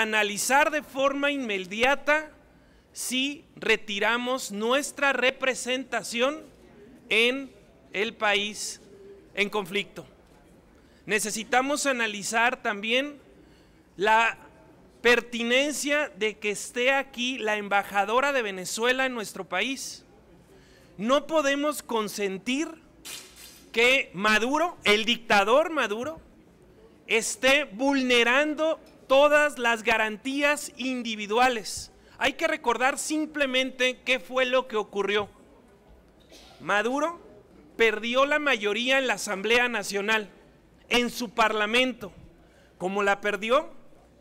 analizar de forma inmediata si retiramos nuestra representación en el país en conflicto. Necesitamos analizar también la pertinencia de que esté aquí la embajadora de Venezuela en nuestro país. No podemos consentir que Maduro, el dictador Maduro, esté vulnerando todas las garantías individuales. Hay que recordar simplemente qué fue lo que ocurrió. Maduro perdió la mayoría en la Asamblea Nacional, en su parlamento. Como la perdió,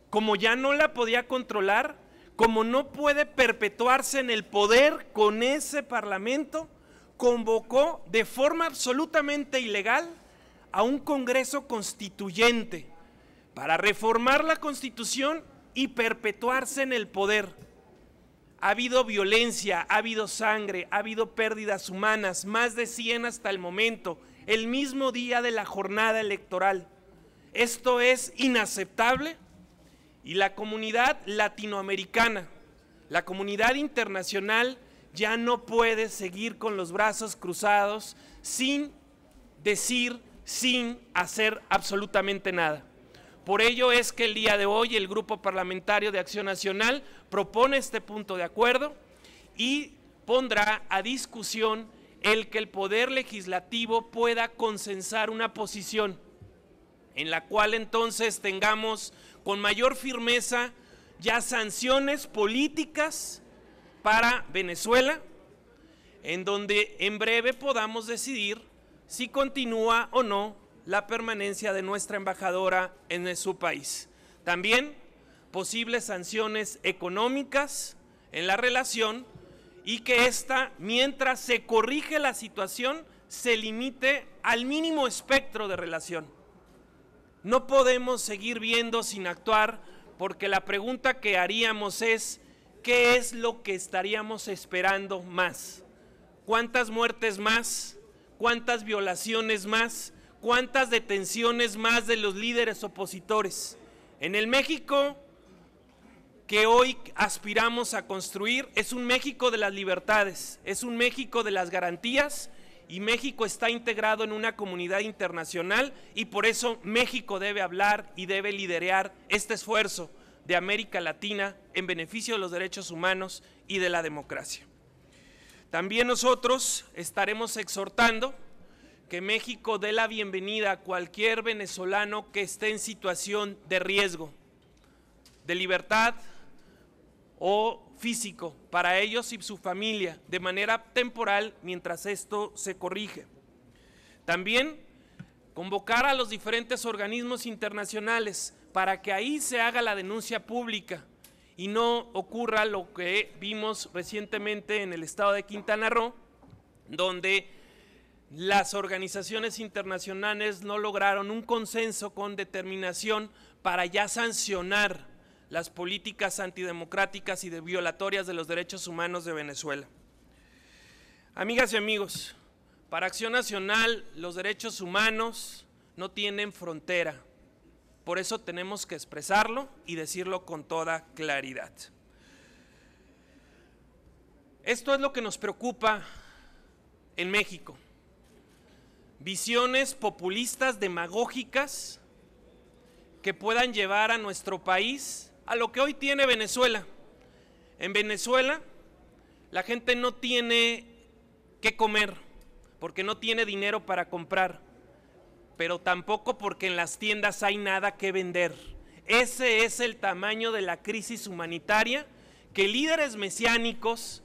como ya no la podía controlar, como no puede perpetuarse en el poder con ese parlamento, convocó de forma absolutamente ilegal a un Congreso Constituyente para reformar la Constitución y perpetuarse en el poder. Ha habido violencia, ha habido sangre, ha habido pérdidas humanas, más de 100 hasta el momento, el mismo día de la jornada electoral. Esto es inaceptable y la comunidad latinoamericana, la comunidad internacional ya no puede seguir con los brazos cruzados sin decir, sin hacer absolutamente nada. Por ello es que el día de hoy el Grupo Parlamentario de Acción Nacional propone este punto de acuerdo y pondrá a discusión el que el Poder Legislativo pueda consensar una posición en la cual entonces tengamos con mayor firmeza ya sanciones políticas para Venezuela, en donde en breve podamos decidir si continúa o no la permanencia de nuestra embajadora en su país. También posibles sanciones económicas en la relación y que ésta, mientras se corrige la situación, se limite al mínimo espectro de relación. No podemos seguir viendo sin actuar, porque la pregunta que haríamos es: ¿qué es lo que estaríamos esperando más? ¿Cuántas muertes más? ¿Cuántas violaciones más? ¿Cuántas detenciones más de los líderes opositores? En el México que hoy aspiramos a construir es un México de las libertades, es un México de las garantías, y México está integrado en una comunidad internacional y por eso México debe hablar y debe liderar este esfuerzo de América Latina en beneficio de los derechos humanos y de la democracia. También nosotros estaremos exhortando que México dé la bienvenida a cualquier venezolano que esté en situación de riesgo, de libertad o físico, para ellos y su familia, de manera temporal mientras esto se corrige. También convocar a los diferentes organismos internacionales para que ahí se haga la denuncia pública y no ocurra lo que vimos recientemente en el estado de Quintana Roo, donde las organizaciones internacionales no lograron un consenso con determinación para ya sancionar las políticas antidemocráticas y violatorias de los derechos humanos de Venezuela. Amigas y amigos, para Acción Nacional los derechos humanos no tienen frontera, por eso tenemos que expresarlo y decirlo con toda claridad. Esto es lo que nos preocupa en México. Visiones populistas, demagógicas, que puedan llevar a nuestro país a lo que hoy tiene Venezuela. En Venezuela la gente no tiene qué comer porque no tiene dinero para comprar, pero tampoco porque en las tiendas hay nada que vender. Ese es el tamaño de la crisis humanitaria que líderes mesiánicos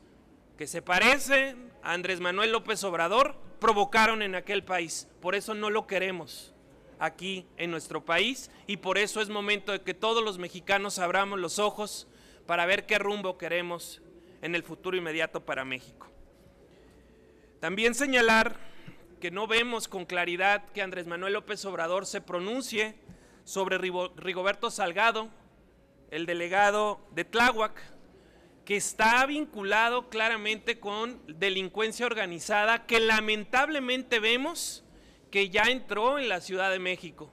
que se parecen a Andrés Manuel López Obrador provocaron en aquel país. Por eso no lo queremos aquí en nuestro país y por eso es momento de que todos los mexicanos abramos los ojos para ver qué rumbo queremos en el futuro inmediato para México. También señalar que no vemos con claridad que Andrés Manuel López Obrador se pronuncie sobre Rigoberto Salgado, el delegado de Tláhuac, que está vinculado claramente con delincuencia organizada que lamentablemente vemos que ya entró en la Ciudad de México.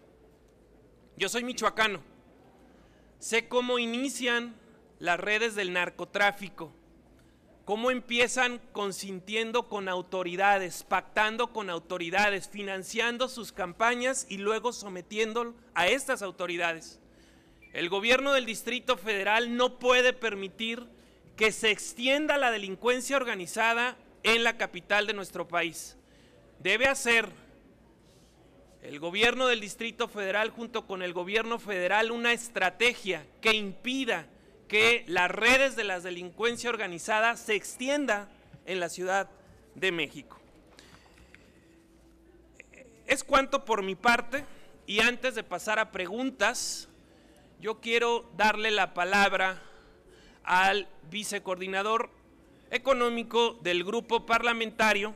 Yo soy michoacano, Sé cómo inician las redes del narcotráfico, cómo empiezan consintiendo con autoridades, pactando con autoridades, financiando sus campañas y luego sometiendo a estas autoridades. El gobierno del Distrito Federal no puede permitir que se extienda la delincuencia organizada en la capital de nuestro país. Debe hacer el gobierno del Distrito Federal junto con el gobierno federal una estrategia que impida que las redes de la delincuencia organizada se extienda en la Ciudad de México. Es cuanto por mi parte, y antes de pasar a preguntas, yo quiero darle la palabra al vicecoordinador económico del grupo parlamentario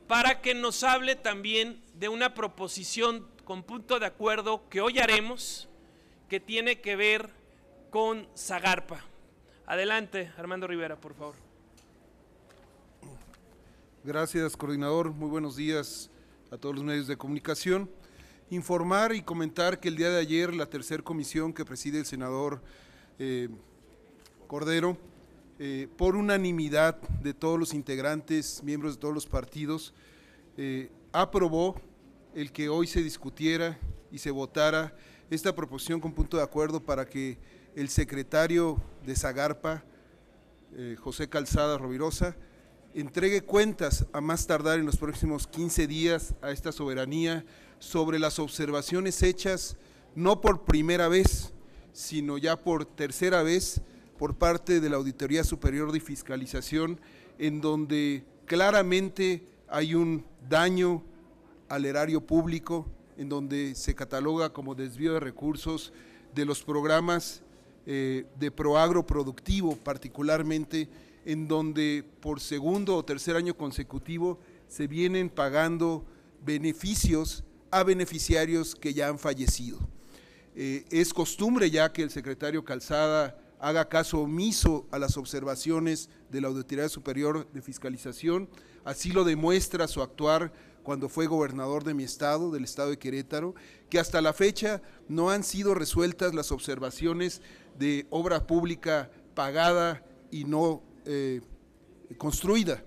para que nos hable también de una proposición con punto de acuerdo que hoy haremos, que tiene que ver con Zagarpa. Adelante, Armando Rivera, por favor. Gracias, coordinador. Muy buenos días a todos los medios de comunicación. Informar y comentar que el día de ayer la tercera comisión que preside el senador Cordero, por unanimidad de todos los integrantes, miembros de todos los partidos, aprobó el que hoy se discutiera y se votara esta proposición con punto de acuerdo para que el secretario de Zagarpa, José Calzada Rovirosa, entregue cuentas a más tardar en los próximos 15 días a esta soberanía sobre las observaciones hechas no por primera vez, sino ya por tercera vez por parte de la Auditoría Superior de Fiscalización, en donde claramente hay un daño al erario público, en donde se cataloga como desvío de recursos de los programas de Proagro Productivo, particularmente en donde por segundo o tercer año consecutivo se vienen pagando beneficios a beneficiarios que ya han fallecido. Es costumbre ya que el secretario Calzada haga caso omiso a las observaciones de la Auditoría Superior de Fiscalización, así lo demuestra su actuar cuando fue gobernador de mi estado, del estado de Querétaro, que hasta la fecha no han sido resueltas las observaciones de obra pública pagada y no construida.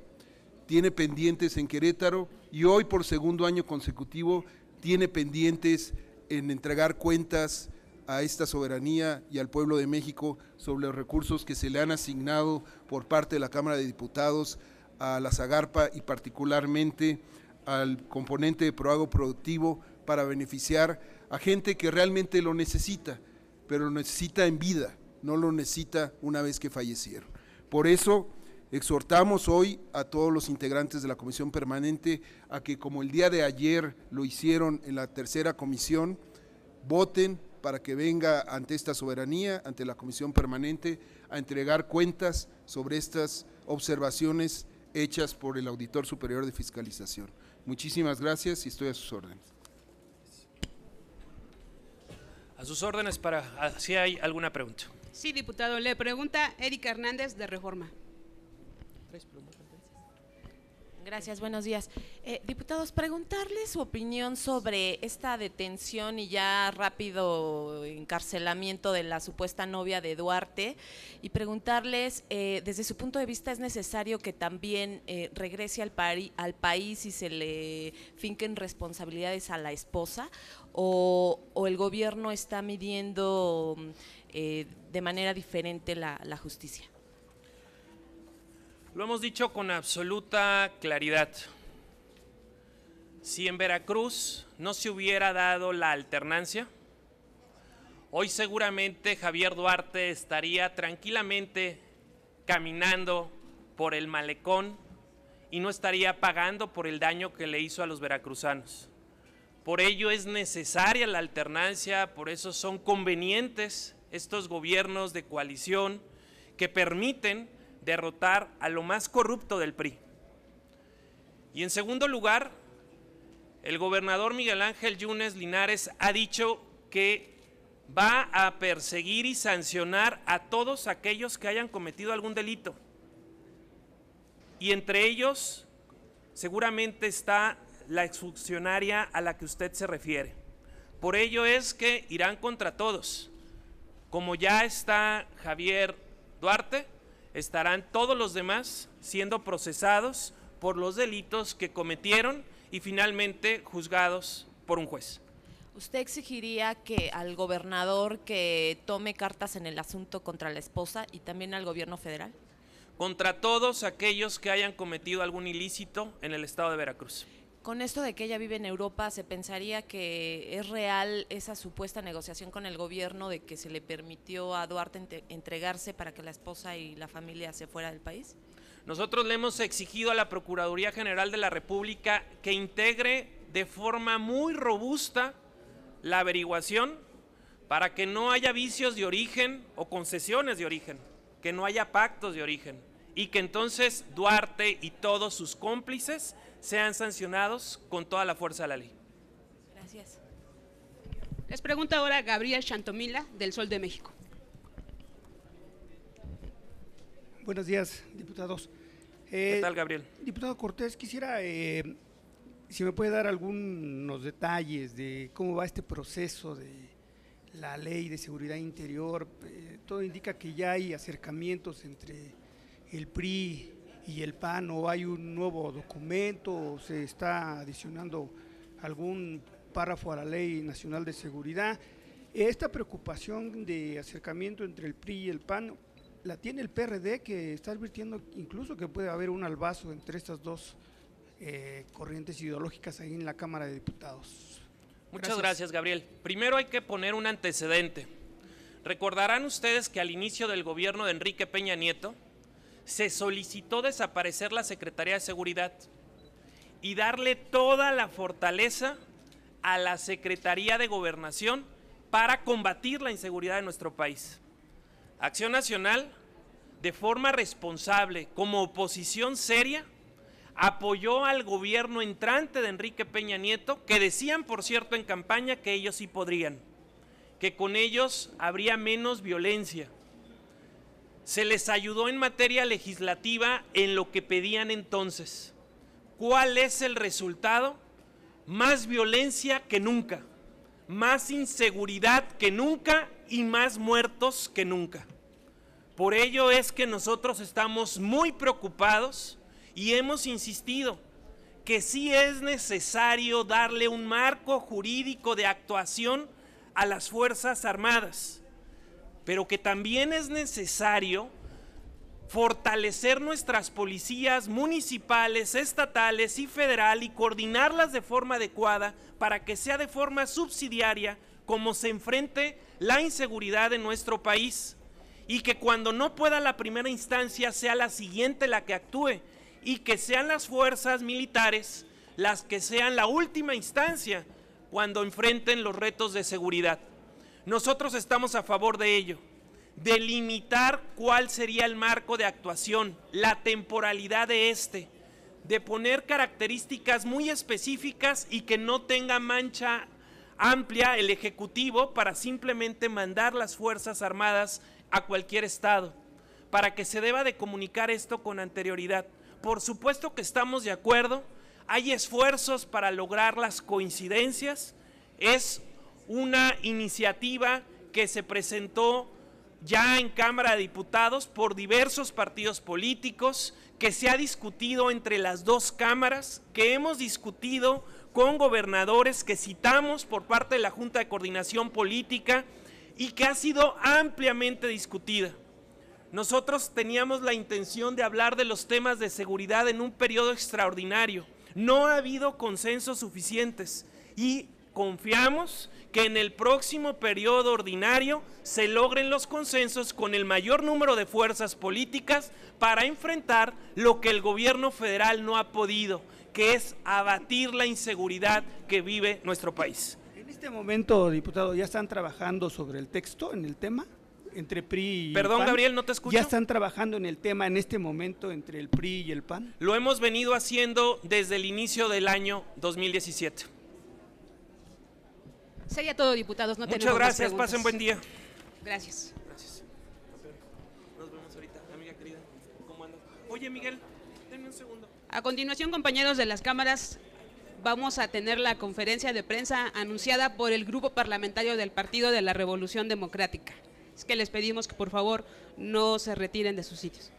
Tiene pendientes en Querétaro y hoy por segundo año consecutivo tiene pendientes en entregar cuentas a esta soberanía y al pueblo de México sobre los recursos que se le han asignado por parte de la Cámara de Diputados a la Zagarpa y particularmente al componente de Proagro Productivo para beneficiar a gente que realmente lo necesita, pero lo necesita en vida, no lo necesita una vez que fallecieron. Por eso exhortamos hoy a todos los integrantes de la Comisión Permanente a que, como el día de ayer lo hicieron en la tercera comisión, voten para que venga ante esta soberanía, ante la Comisión Permanente, a entregar cuentas sobre estas observaciones hechas por el Auditor Superior de Fiscalización. Muchísimas gracias y estoy a sus órdenes. A sus órdenes para si hay alguna pregunta. Sí, diputado, le pregunta Erika Hernández de Reforma. Gracias, buenos días. Diputados, preguntarles su opinión sobre esta detención y ya rápido encarcelamiento de la supuesta novia de Duarte y preguntarles, desde su punto de vista, ¿es necesario que también regrese al país y se le finquen responsabilidades a la esposa o el gobierno está midiendo de manera diferente la justicia? Lo hemos dicho con absoluta claridad. Si en Veracruz no se hubiera dado la alternancia, hoy seguramente Javier Duarte estaría tranquilamente caminando por el malecón y no estaría pagando por el daño que le hizo a los veracruzanos. Por ello es necesaria la alternancia, por eso son convenientes estos gobiernos de coalición que permiten derrotar a lo más corrupto del PRI. Y en segundo lugar, el gobernador Miguel Ángel Yunes Linares ha dicho que va a perseguir y sancionar a todos aquellos que hayan cometido algún delito. Y entre ellos seguramente está la exfuncionaria a la que usted se refiere. Por ello es que irán contra todos. Como ya está Javier Duarte, estarán todos los demás siendo procesados por los delitos que cometieron y finalmente juzgados por un juez. ¿Usted exigiría que al gobernador que tome cartas en el asunto contra la esposa y también al gobierno federal? Contra todos aquellos que hayan cometido algún ilícito en el estado de Veracruz. Con esto de que ella vive en Europa, ¿se pensaría que es real esa supuesta negociación con el gobierno de que se le permitió a Duarte entregarse para que la esposa y la familia se fuera del país? Nosotros le hemos exigido a la Procuraduría General de la República que integre de forma muy robusta la averiguación para que no haya vicios de origen o concesiones de origen, que no haya pactos de origen y que entonces Duarte y todos sus cómplices sean sancionados con toda la fuerza de la ley. Gracias. Les pregunta ahora Gabriel Chantomila, del Sol de México. Buenos días, diputados. ¿Qué tal, Gabriel? Diputado Cortés, quisiera, si me puede dar algunos detalles de cómo va este proceso de la Ley de Seguridad Interior. Todo indica que ya hay acercamientos entre el PRI y el PAN, o hay un nuevo documento, o se está adicionando algún párrafo a la Ley Nacional de Seguridad. Esta preocupación de acercamiento entre el PRI y el PAN la tiene el PRD, que está advirtiendo incluso que puede haber un albazo entre estas dos corrientes ideológicas ahí en la Cámara de Diputados. Muchas gracias, Gabriel. Primero hay que poner un antecedente. Recordarán ustedes que al inicio del gobierno de Enrique Peña Nieto se solicitó desaparecer la Secretaría de Seguridad y darle toda la fortaleza a la Secretaría de Gobernación para combatir la inseguridad de nuestro país. Acción Nacional, de forma responsable, como oposición seria, apoyó al gobierno entrante de Enrique Peña Nieto, que decían, por cierto, en campaña que ellos sí podrían, que con ellos habría menos violencia. Se les ayudó en materia legislativa en lo que pedían entonces. ¿Cuál es el resultado? Más violencia que nunca, más inseguridad que nunca y más muertos que nunca. Por ello es que nosotros estamos muy preocupados y hemos insistido que sí es necesario darle un marco jurídico de actuación a las Fuerzas Armadas, pero que también es necesario fortalecer nuestras policías municipales, estatales y federal y coordinarlas de forma adecuada para que sea de forma subsidiaria como se enfrente la inseguridad en nuestro país, y que cuando no pueda la primera instancia sea la siguiente la que actúe, y que sean las fuerzas militares las que sean la última instancia cuando enfrenten los retos de seguridad. Nosotros estamos a favor de ello, de limitar cuál sería el marco de actuación, la temporalidad de poner características muy específicas y que no tenga mancha amplia el Ejecutivo para simplemente mandar las Fuerzas Armadas a cualquier estado, para que se deba de comunicar esto con anterioridad. Por supuesto que estamos de acuerdo, hay esfuerzos para lograr las coincidencias, es una iniciativa que se presentó ya en Cámara de Diputados por diversos partidos políticos, que se ha discutido entre las dos cámaras, que hemos discutido con gobernadores que citamos por parte de la Junta de Coordinación Política y que ha sido ampliamente discutida. Nosotros teníamos la intención de hablar de los temas de seguridad en un periodo extraordinario. No ha habido consensos suficientes y confiamos que en el próximo periodo ordinario se logren los consensos con el mayor número de fuerzas políticas para enfrentar lo que el gobierno federal no ha podido, que es abatir la inseguridad que vive nuestro país. En este momento, diputado, ¿ya están trabajando sobre el texto, en el tema, entre PRI y Perdón, PAN? Gabriel, no te escucho. ¿Ya están trabajando en el tema en este momento entre el PRI y el PAN? Lo hemos venido haciendo desde el inicio del año 2017. Sería todo, diputados. No Muchas tenemos más gracias, preguntas. pasen buen día. Gracias. Gracias. Nos vemos ahorita, amiga querida. ¿Cómo andas? Oye, Miguel, denme un segundo. A continuación, compañeros de las cámaras, vamos a tener la conferencia de prensa anunciada por el Grupo Parlamentario del Partido de la Revolución Democrática. Es que les pedimos que por favor no se retiren de sus sitios.